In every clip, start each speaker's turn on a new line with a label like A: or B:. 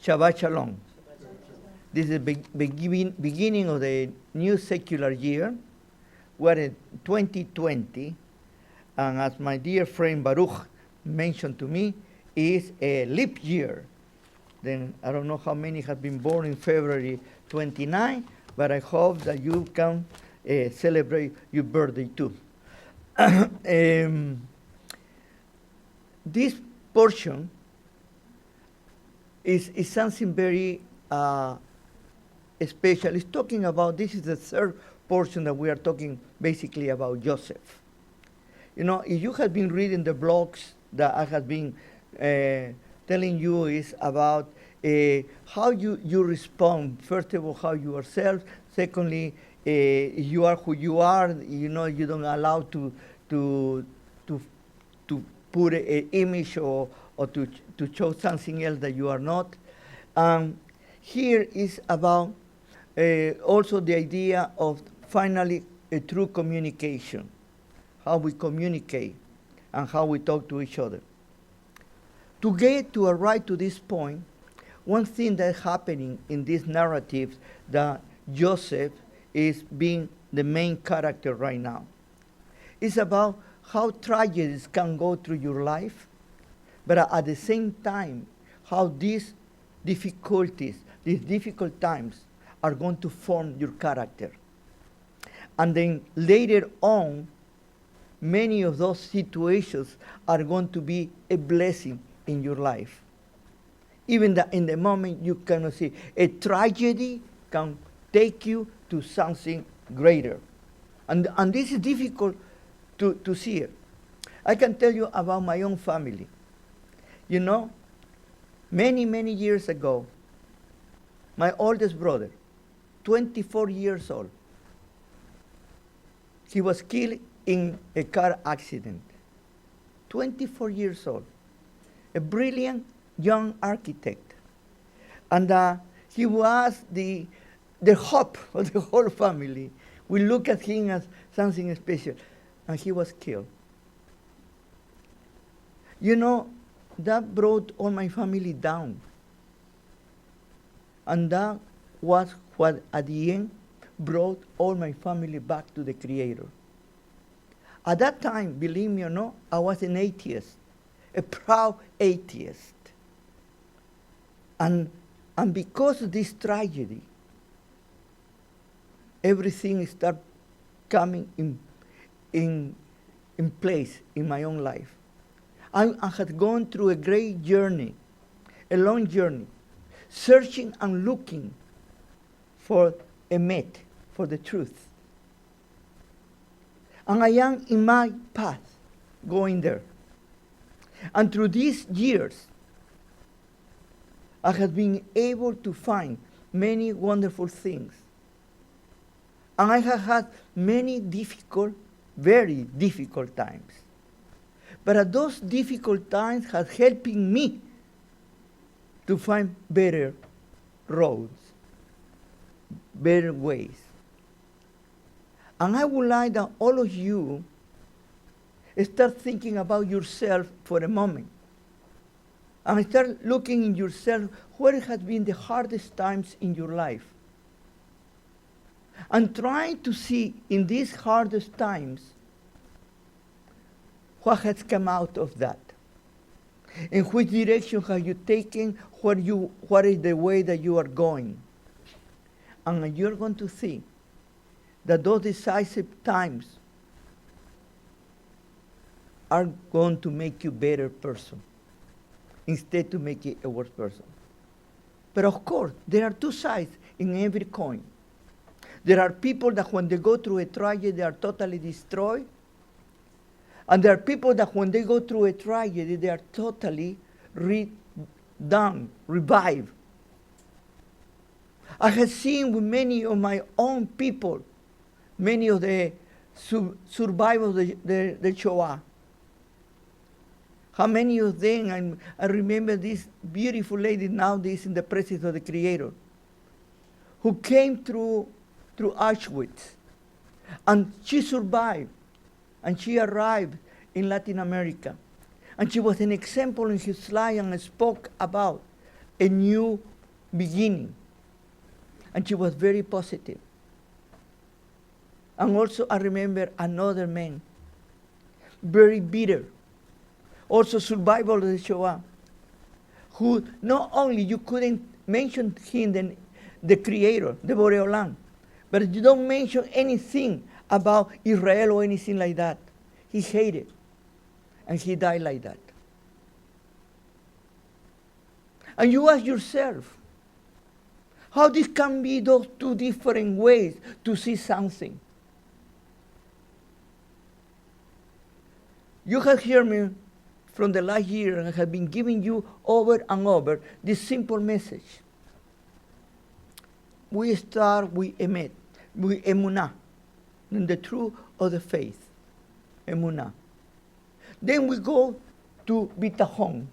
A: Shabbat Shalom. This is the beginning of the new secular year. We're in 2020, and as my dear friend Baruch mentioned to me, is a leap year. Then I don't know how many have been born in February 29, but I hope that you can celebrate your birthday too. This portion is something very special. It's talking about, this is the third portion that we are talking basically about Joseph. You know, if you have been reading the blogs that I have been telling you is about how you respond. First of all, how you yourself. Secondly, you are who you are. You know, you don't allow to put an image or to show something else that you are not. Here is about also the idea of finally a true communication, how we communicate and how we talk to each other. To get to arrive to this point, one thing that's happening in these narratives that Joseph is being the main character right now. It's about how tragedies can go through your life, but at the same time, how these difficulties, these difficult times are going to form your character. And then later on, many of those situations are going to be a blessing in your life. Even that in the moment you cannot see. A tragedy can take you to something greater. And this is difficult to see it. I can tell you about my own family. You know, many, many years ago, my oldest brother, 24 years old, he was killed in a car accident. 24 years old. A brilliant young architect. And he was the hope of the whole family. We look at him as something special. And he was killed. You know, that brought all my family down. And that was what, at the end, brought all my family back to the Creator. At that time, believe me or not, I was an atheist, a proud atheist. And because of this tragedy, everything started coming in place in my own life. I had gone through a great journey, a long journey, searching and looking for a met, for the truth. And I am in my path, going there. And through these years, I have been able to find many wonderful things. And I have had many difficult, very difficult times. But at those difficult times have helping me to find better roads, better ways. And I would like that all of you start thinking about yourself for a moment. And start looking in yourself what has been the hardest times in your life. And trying to see in these hardest times what has come out of that. In which direction have you taken, what is the way that you are going. And you're going to see that those decisive times are going to make you a better person instead to make you a worse person. But of course, there are two sides in every coin. There are people that when they go through a tragedy, they are totally destroyed. And there are people that when they go through a tragedy, they are totally redone, revived. I have seen with many of my own people, many of the survivors of the Shoah, how many of them, and I remember this beautiful lady nowadays in the presence of the Creator, who came through Auschwitz, and she survived, and she arrived in Latin America. And she was an example in his life and spoke about a new beginning. And she was very positive. And also I remember another man, very bitter, also survival of the Shoah, who not only you couldn't mention him, the creator, the Boreolam, but you don't mention anything about Israel or anything like that. He hated, and he died like that. And you ask yourself, how this can be those two different ways to see something? You have heard me from the last year, and I have been giving you over and over this simple message. We start with Emet, with Emunah, in the truth of the faith, Emunah. Then we go to Bitachon.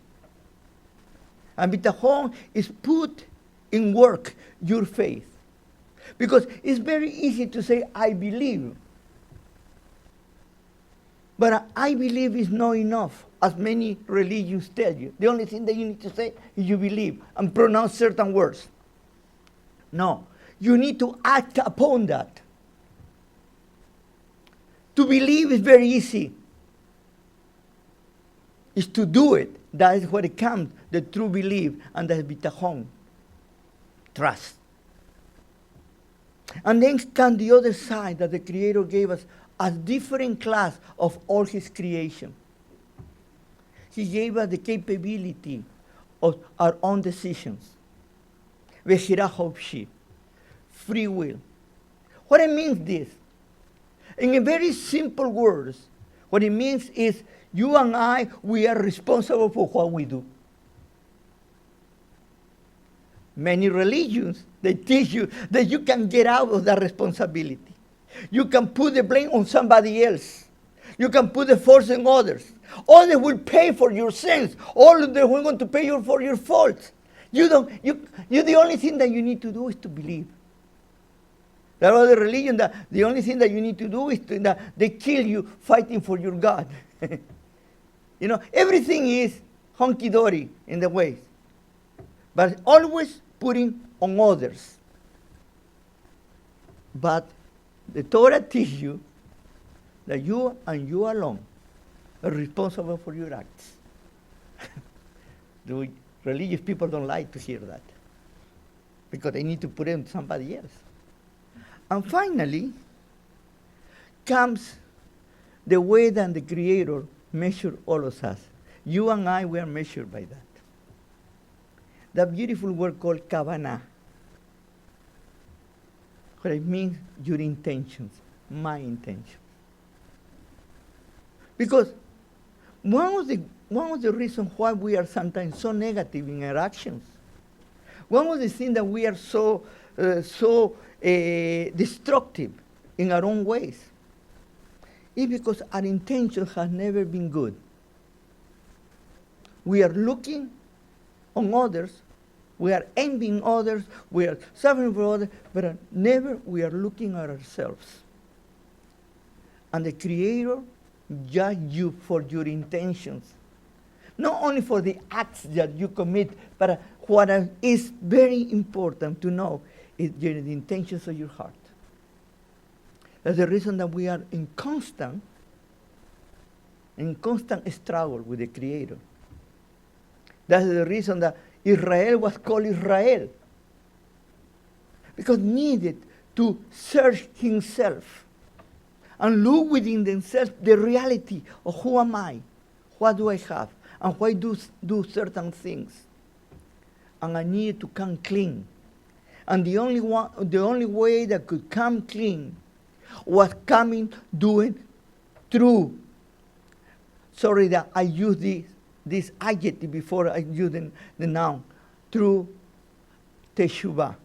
A: And Bitachon is put in work your faith. Because it's very easy to say, I believe. But I believe is not enough, as many religions tell you. The only thing that you need to say is you believe and pronounce certain words. No, you need to act upon that. To believe is very easy. It's to do it. That is where it comes, the true belief, and that's bitachon, trust. And then comes the other side that the Creator gave us, a different class of all His creation. He gave us the capability of our own decisions. Vechira Hopshi, free will. What it means this? In a very simple words, what it means is you and I, we are responsible for what we do. Many religions, they teach you that you can get out of that responsibility. You can put the blame on somebody else. You can put the force on others. Others will pay for your sins. All of them are going to pay you for your faults. You the only thing that you need to do is to believe. There are other religions that the only thing that you need to do is that they kill you fighting for your God. You know, everything is hunky-dory in the ways. But always putting on others. But the Torah teaches you that you and you alone are responsible for your acts. The religious people don't like to hear that because they need to put it on somebody else. And finally comes the way that the Creator measured all of us. You and I were measured by that. That beautiful word called kavanah. What it means, your intentions, my intentions. Because one of the reasons why we are sometimes so negative in our actions, one of the things that we are so destructive in our own ways, is because our intention has never been good. We are looking on others, we are envying others, we are suffering for others, but never we are looking at ourselves. And the Creator judge you for your intentions. Not only for the acts that you commit, but what is very important to know is the intentions of your heart. That's the reason that we are in constant struggle with the Creator. That's the reason that Israel was called Israel. Because needed to search himself and look within themselves the reality of who am I, what do I have, and why do certain things. And I needed to come clean. And the only way that could come clean was doing through. Sorry that I use this adjective before I use the noun. Through teshuvah.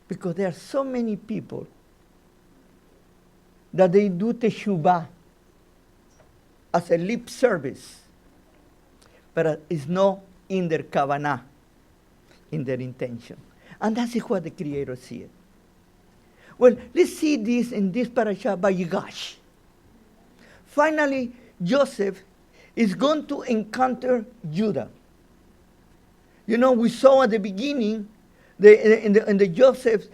A: Because there are so many people that they do teshuvah as a lip service, but it's not in their kavanah, in their intention. And that's what the Creator sees. Well, let's see this in this parasha by Vayigash. Finally, Joseph is going to encounter Judah. You know, we saw at the beginning, in the Joseph's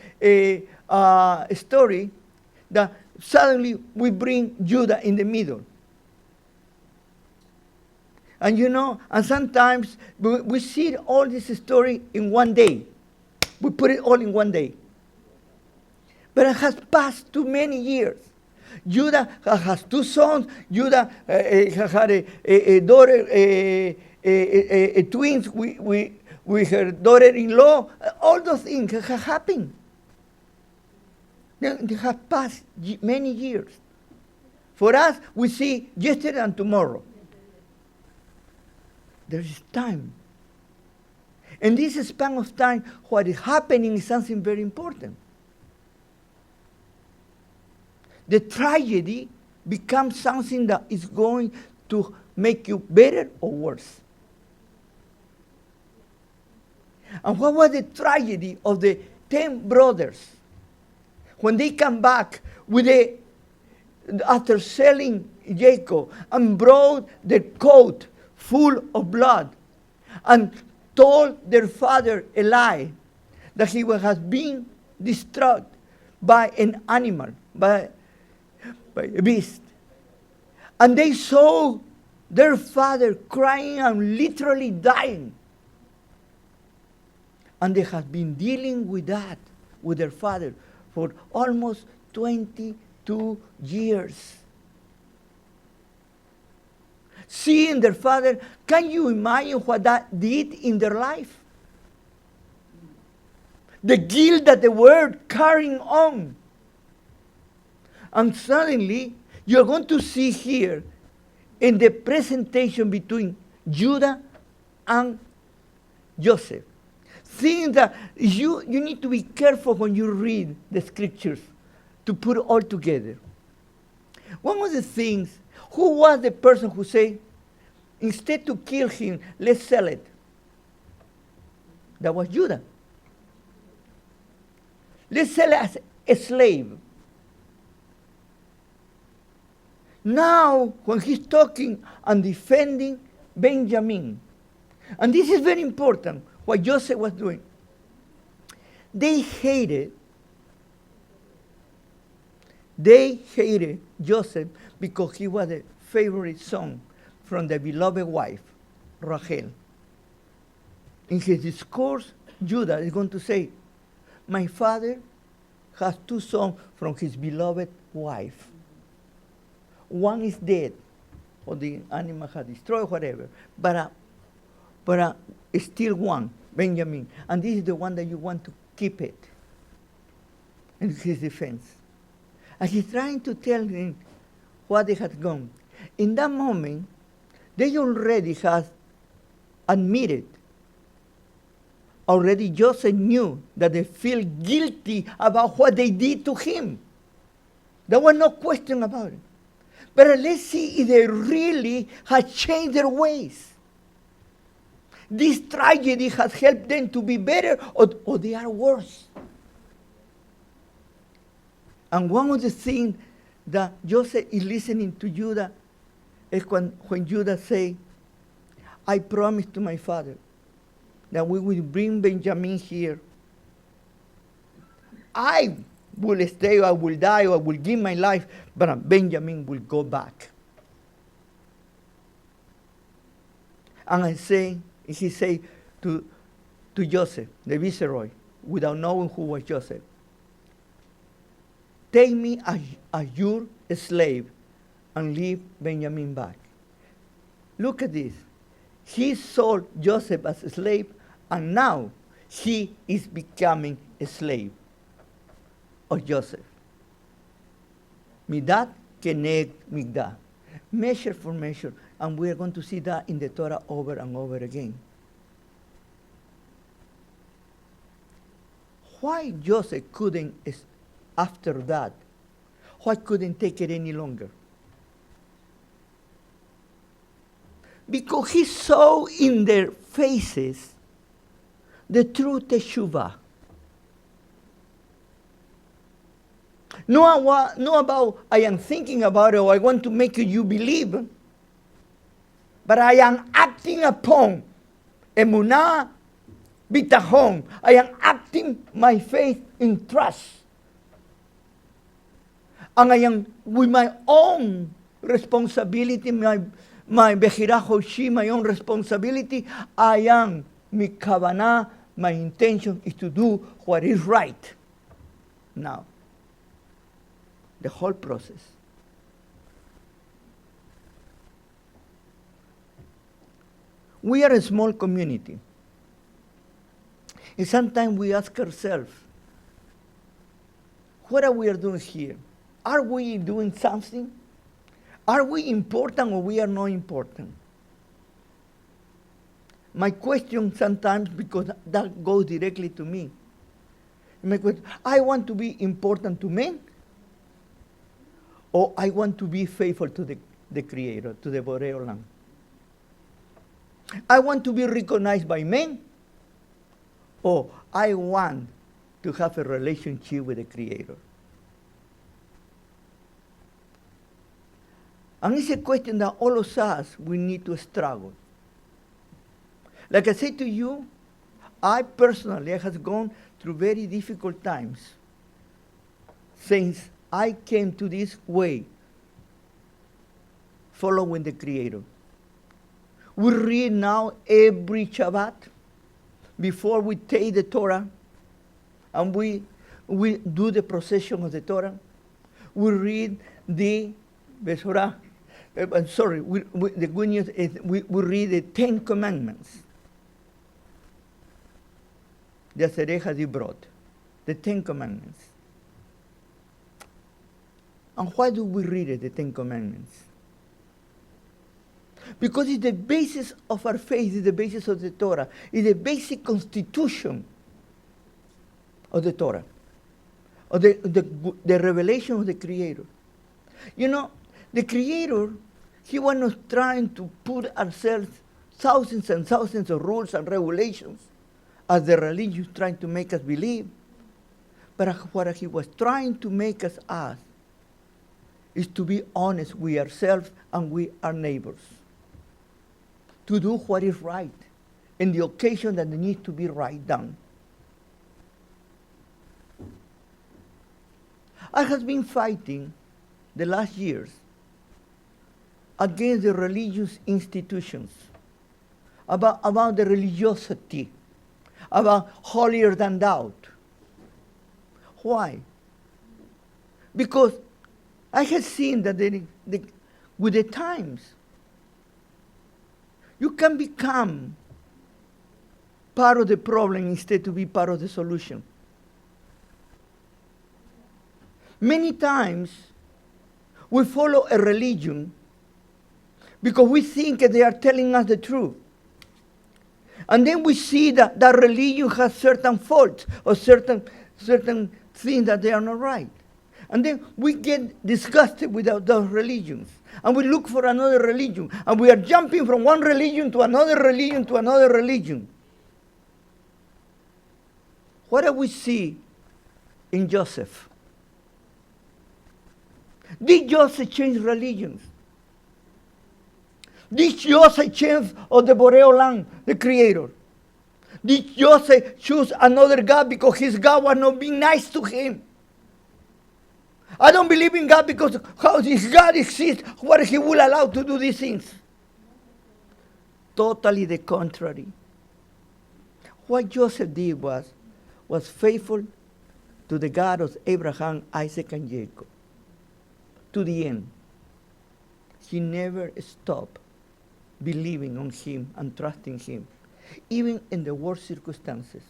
A: story, that suddenly we bring Judah in the middle. And you know, and sometimes we see all this story in one day. We put it all in one day. But it has passed too many years. Judah has two sons. Judah had a daughter, twins with her daughter-in-law. All those things have happened. They have passed many years. For us, we see yesterday and tomorrow. There is time. In this span of time, what is happening is something very important. The tragedy becomes something that is going to make you better or worse. And what was the tragedy of the 10 brothers when they come back after selling Jacob and brought the coat full of blood and told their father a lie that he has been destroyed by an animal, by a beast. And they saw their father crying and literally dying. And they have been dealing with that, with their father, for almost 22 years. Seeing their father, can you imagine what that did in their life? The guilt that they were carrying on. And suddenly, you're going to see here in the presentation between Judah and Joseph, things that you need to be careful when you read the scriptures to put it all together. One of the things, who was the person who said, instead to kill him, let's sell it? That was Judah. Let's sell it as a slave. Now, when he's talking and defending Benjamin, and this is very important, what Joseph was doing. They hated Joseph because he was the favorite son from the beloved wife, Rachel. In his discourse, Judah is going to say, my father has two sons from his beloved wife. One is dead, or the animal has destroyed, whatever, but still one, Benjamin. And this is the one that you want to keep it in his defense. And he's trying to tell him what they had gone. In that moment, they already had admitted. Already Joseph knew that they feel guilty about what they did to him. There was no question about it. But let's see if they really had changed their ways. This tragedy has helped them to be better, or they are worse. And one of the things that Joseph is listening to Judah is when Judah say, I promised to my father that we will bring Benjamin here. I will stay, or I will die, or I will give my life, but Benjamin will go back. And he say to Joseph, the viceroy, without knowing who was Joseph, take me as your slave and leave Benjamin back. Look at this. He sold Joseph as a slave, and now he is becoming a slave of Joseph. Midat keneg migdah. Measure for measure. And we are going to see that in the Torah over and over again. Why Joseph couldn't, after that, why couldn't take it any longer? Because he saw in their faces the true teshuvah. No about I am thinking about it or I want to make you believe, but I am acting upon emunah bitachon. I am acting my faith in trust. And I am, with my own responsibility, my bechira hoshi, my own responsibility, I am, mi kavanah, my intention is to do what is right. Now, the whole process. We are a small community. And sometimes we ask ourselves, what are we doing here? Are we doing something? Are we important or we are not important? My question sometimes, because that goes directly to me, my question, I want to be important to men, or I want to be faithful to the Creator, to the Borei Olam. I want to be recognized by men, or I want to have a relationship with the Creator. And it's a question that all of us, we need to struggle. Like I said to you, I personally have gone through very difficult times since I came to this way, following the Creator. We read now every Shabbat before we take the Torah, and we do the procession of the Torah. We read the Besorah. The good news is we read the 10 Commandments. The Asereja he brought, the 10 Commandments. And why do we read it, the 10 Commandments? Because it's the basis of our faith, it's the basis of the Torah, it's the basic constitution of the Torah, of the revelation of the Creator. You know, the Creator, he was not trying to put ourselves thousands and thousands of rules and regulations as the religion is trying to make us believe. But what he was trying to make us ask is to be honest with ourselves and with our neighbors. To do what is right in the occasion that needs to be right done. I have been fighting the last years against the religious institutions, about the religiosity, about holier than thou. Why? Because I have seen that with the times, you can become part of the problem instead to be part of the solution. Many times, we follow a religion because we think that they are telling us the truth. And then we see that that religion has certain faults or certain things that they are not right. And then we get disgusted with those religions. And we look for another religion. And we are jumping from one religion to another religion to another religion. What do we see in Joseph? Did Joseph change religions? Did Joseph change of the Borei Olam, the Creator? Did Joseph choose another God because his God was not being nice to him? I don't believe in God because how this God exists, what he will allow to do these things. Totally the contrary. What Joseph did was faithful to the God of Abraham, Isaac, and Jacob. To the end. He never stopped believing on him and trusting him, even in the worst circumstances.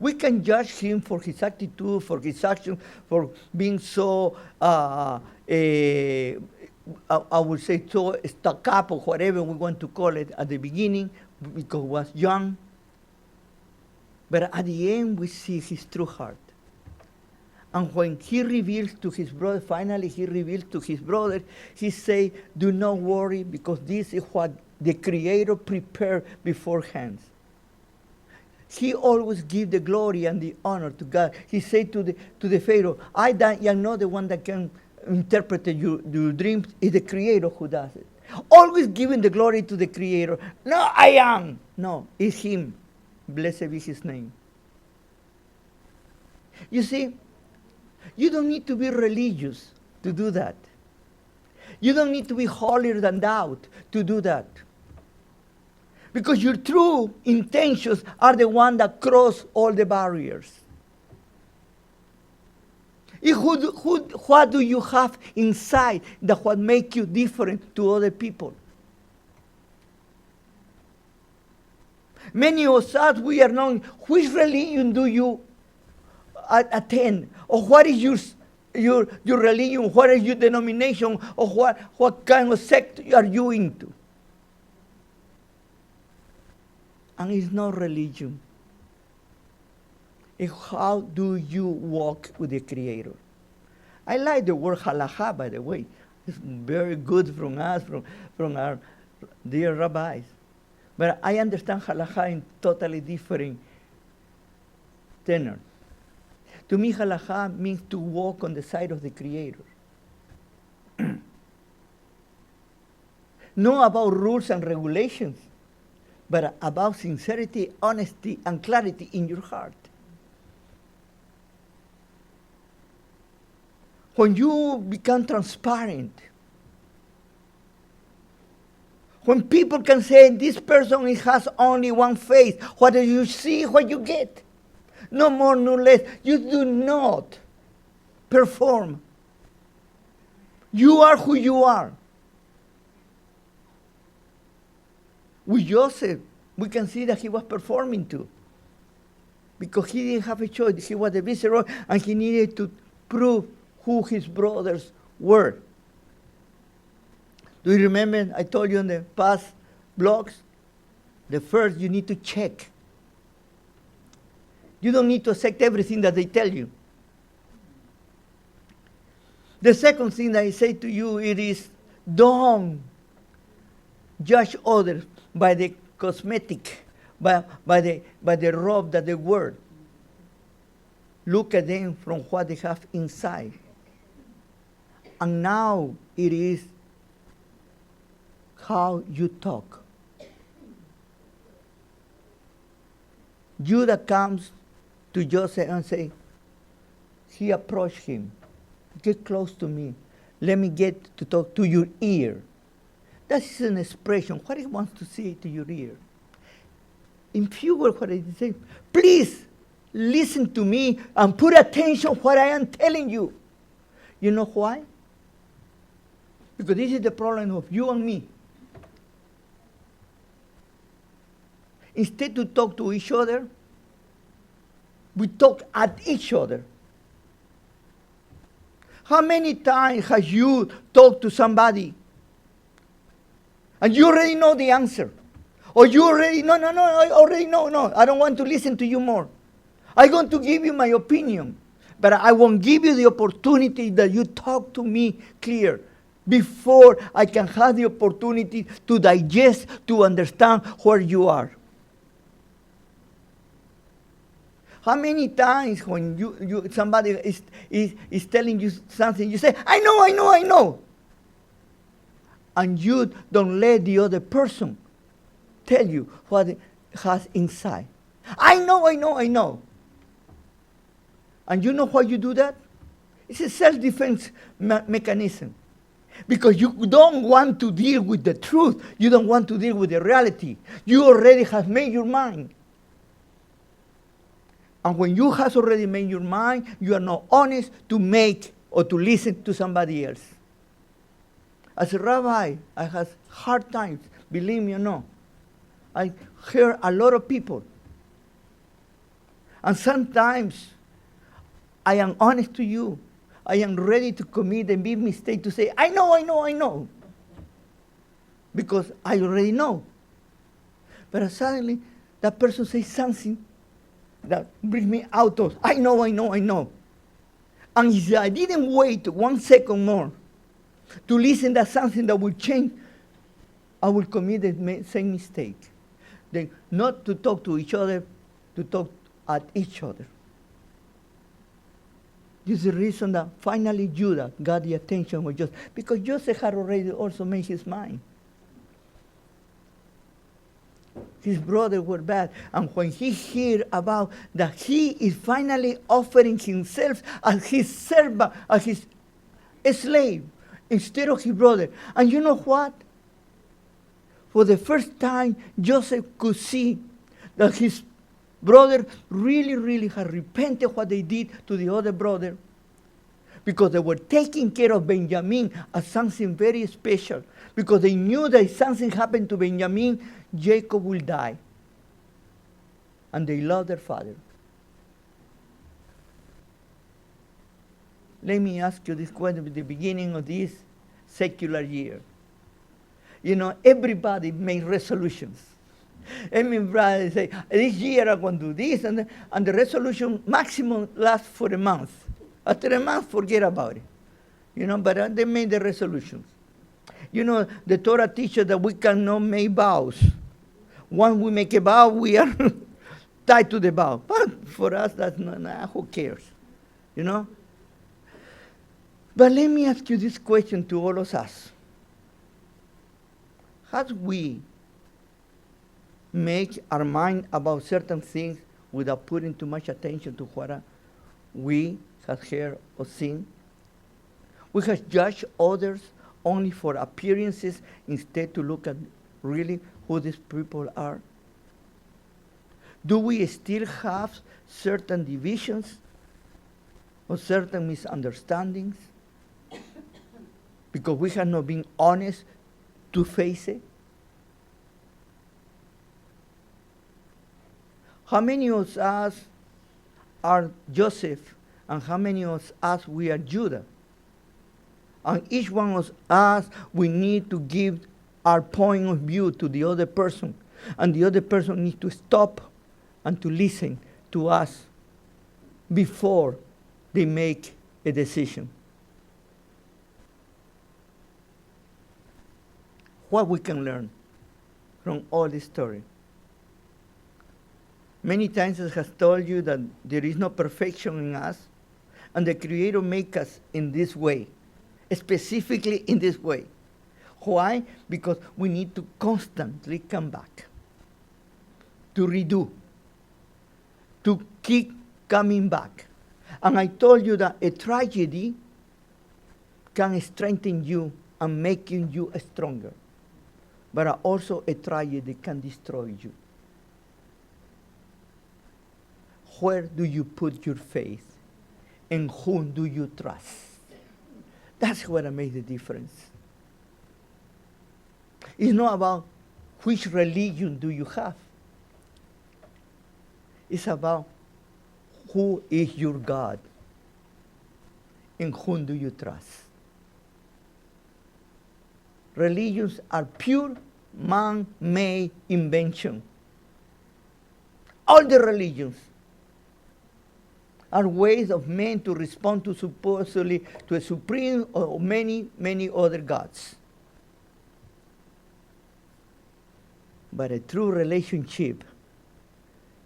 A: We can judge him for his attitude, for his action, for being so, I would say, so stuck up or whatever we want to call it at the beginning, because he was young. But at the end, we see his true heart. And when he reveals to his brother, finally he reveals to his brother, he say, do not worry, because this is what the Creator prepared beforehand. He always gives the glory and the honor to God. He said to the Pharaoh, I am not the one that can interpret your dreams. It's the Creator who does it. Always giving the glory to the Creator. No, I am. No, it's him. Blessed be his name. You see, you don't need to be religious to do that. You don't need to be holier than thou to do that. Because your true intentions are the ones that cross all the barriers. What do you have inside that what make you different to other people? Many of us, we are knowing which religion do you attend, or what is your religion, what is your denomination, or what kind of sect are you into? And it's not religion. It's how do you walk with the Creator. I like the word halakha, by the way. It's very good from us, from our dear rabbis. But I understand halakha in totally different tenor. To me, halakha means to walk on the side of the Creator. Not about rules and regulations, but about sincerity, honesty, and clarity in your heart. When you become transparent, when people can say, this person has only one face, what do you see, what you get? No more, no less. You do not perform. You are who you are. With Joseph, we can see that he was performing too. Because he didn't have a choice. He was the viceroy, and he needed to prove who his brothers were. Do you remember I told you in the past blogs? The first, you need to check. You don't need to accept everything that they tell you. The second thing that I say to you, it is don't judge others by the cosmetic, by the robe that they wear. Look at them from what they have inside. And now it is how you talk. Judah comes to Joseph and say, he approached him. Get close to me. Let me get to talk to your ear. That is an expression. What he wants to say to your ear. In few words, what I say, please listen to me and put attention what I am telling you. You know why? Because this is the problem of you and me. Instead to talk to each other, we talk at each other. How many times has you talked to somebody and you already know the answer? Or you already, no, I already know, no, I don't want to listen to you more. I'm going to give you my opinion, but I won't give you the opportunity that you talk to me clear before I can have the opportunity to digest, to understand where you are. How many times when somebody is telling you something, you say, I know. And you don't let the other person tell you what it has inside. I know. And you know why you do that? It's a self-defense mechanism. Because you don't want to deal with the truth. You don't want to deal with the reality. You already have made your mind. And when you have already made your mind, you are not honest to make or to listen to somebody else. As a rabbi, I have hard times, believe me or not. I hear a lot of people. And sometimes I am honest to you. I am ready to commit a big mistake to say, I know. Because I already know. But suddenly that person says something that brings me out of, I know. And if I didn't wait 1 second more to listen to something that will change, I will commit the same mistake. Then not to talk to each other, to talk at each other. This is the reason that finally Judah got the attention of Joseph, because Joseph had already also made his mind. his brothers were bad. And when he heard about that he is finally offering himself as his servant, as his slave, instead of his brother. And you know what? For the first time, Joseph could see that his brother really, really had repented what they did to the other brother, because they were taking care of Benjamin as something very special, because they knew that if something happened to Benjamin, Jacob will die. And they loved their father. Let me ask you this question at the beginning of this secular year. You know, everybody made resolutions. Everybody say, this year I'm going to do this, and the resolution maximum lasts for a month. After a month, forget about it. You know, but they made the resolutions. You know, the Torah teaches that we cannot make vows. Once we make a vow, we are tied to the vow. But for us, that's not, who cares? You know? But let me ask you this question to all of us. Have we make our mind about certain things without putting too much attention to what we have heard or seen? We have judged others only for appearances instead to look at really who these people are. Do we still have certain divisions or certain misunderstandings because we have not been honest to face it? How many of us are Joseph, and how many of us we are Judah? And each one of us, we need to give our point of view to the other person, and the other person needs to stop and to listen to us before they make a decision. What we can learn from all this story? Many times I have told you that there is no perfection in us, and the Creator made us in this way, specifically in this way. Why? Because we need to constantly come back, to redo, to keep coming back. And I told you that a tragedy can strengthen you and making you stronger. But also a tragedy can destroy you. Where do you put your faith? And whom do you trust? That's what makes the difference. It's not about which religion do you have. It's about who is your God and whom do you trust. Religions are pure man-made invention. All the religions are ways of men to respond to supposedly to a supreme or many, many other gods. But a true relationship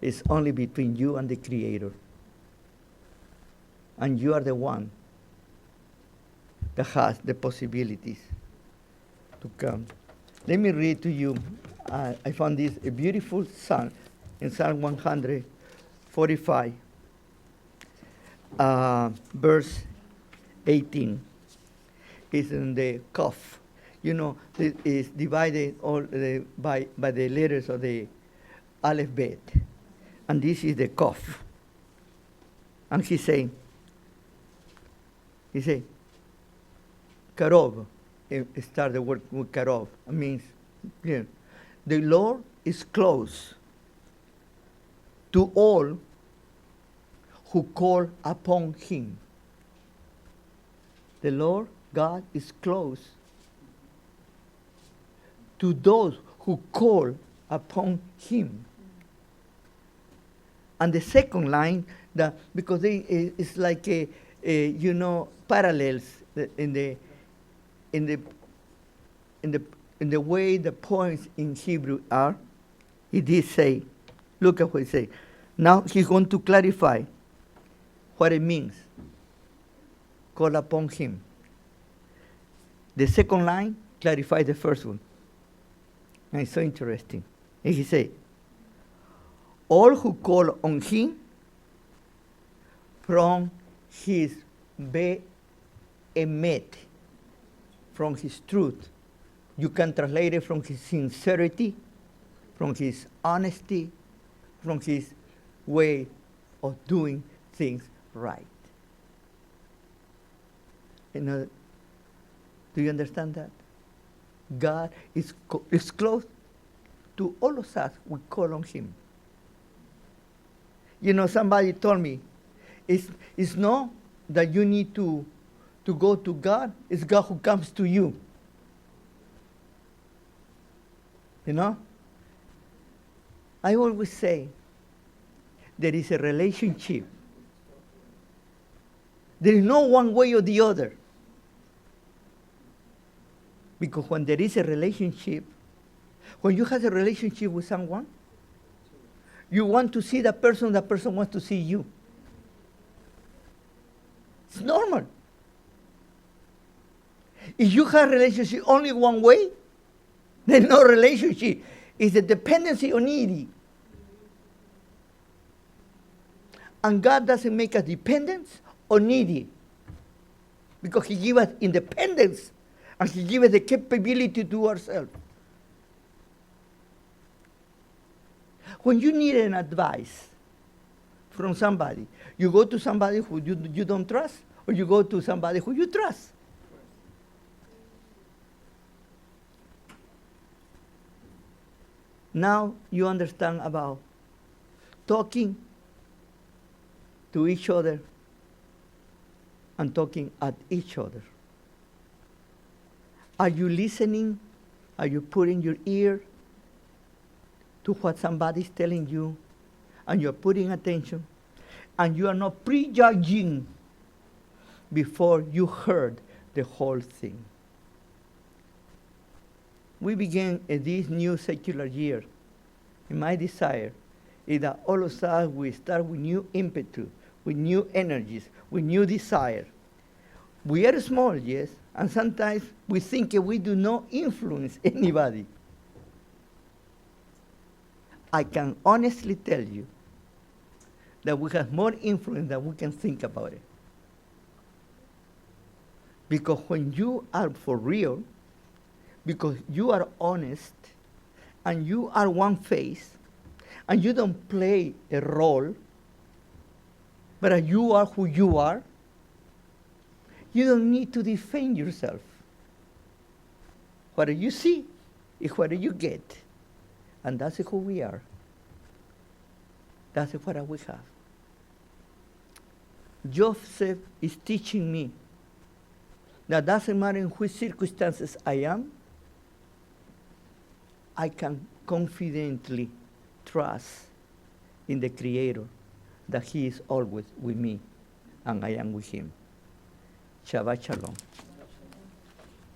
A: is only between you and the Creator. And you are the one that has the possibilities to come. Let me read to you. I found this a beautiful psalm in Psalm 145. Verse 18 is in the Kaf. You know, it is divided all by the letters of the alphabet. And this is the Kaf. And he say, Karov, start the word with Karov. It means, yeah, the Lord is close to all who call upon him. The Lord God is close to those who call upon him. And the second line, that because it's like a parallels in the way the points in Hebrew are. He did say, look at what he say. Now he's going to clarify what it means. Call upon him. The second line clarifies the first one. And it's so interesting. And he say, all who call on him from his be'emet, from his truth. You can translate it from his sincerity, from his honesty, from his way of doing things right. You know, do you understand that? God is close to all of us. We call on him. You know, somebody told me, it's not that you need to go to God, it's God who comes to you. You know? I always say there is a relationship. There is no one way or the other. Because when there is a relationship, when you have a relationship with someone, you want to see that person wants to see you. It's normal. If you have a relationship only one way, there's no relationship. It's a dependency on needy. And God doesn't make us dependent or needy, because he gives us independence and he gives us the capability to do ourselves. When you need an advice from somebody, you go to somebody who you don't trust, or you go to somebody who you trust. Now you understand about talking to each other and talking at each other. Are you listening? Are you putting your ear to what somebody's telling you, and you're putting attention, and you are not prejudging before you heard the whole thing? We begin this new secular year, and my desire is that all of us will start with new impetus, with new energies, with new desire. We are small, yes, and sometimes we think we do not influence anybody. I can honestly tell you that we have more influence than we can think about it. Because when you are for real, because you are honest, and you are one face, and you don't play a role, but you are who you are, you don't need to defend yourself. What you see is what you get. And that's who we are. That's what we have. Joseph is teaching me that doesn't matter in which circumstances I am, I can confidently trust in the Creator, that he is always with me and I am with him. Shabbat Shalom.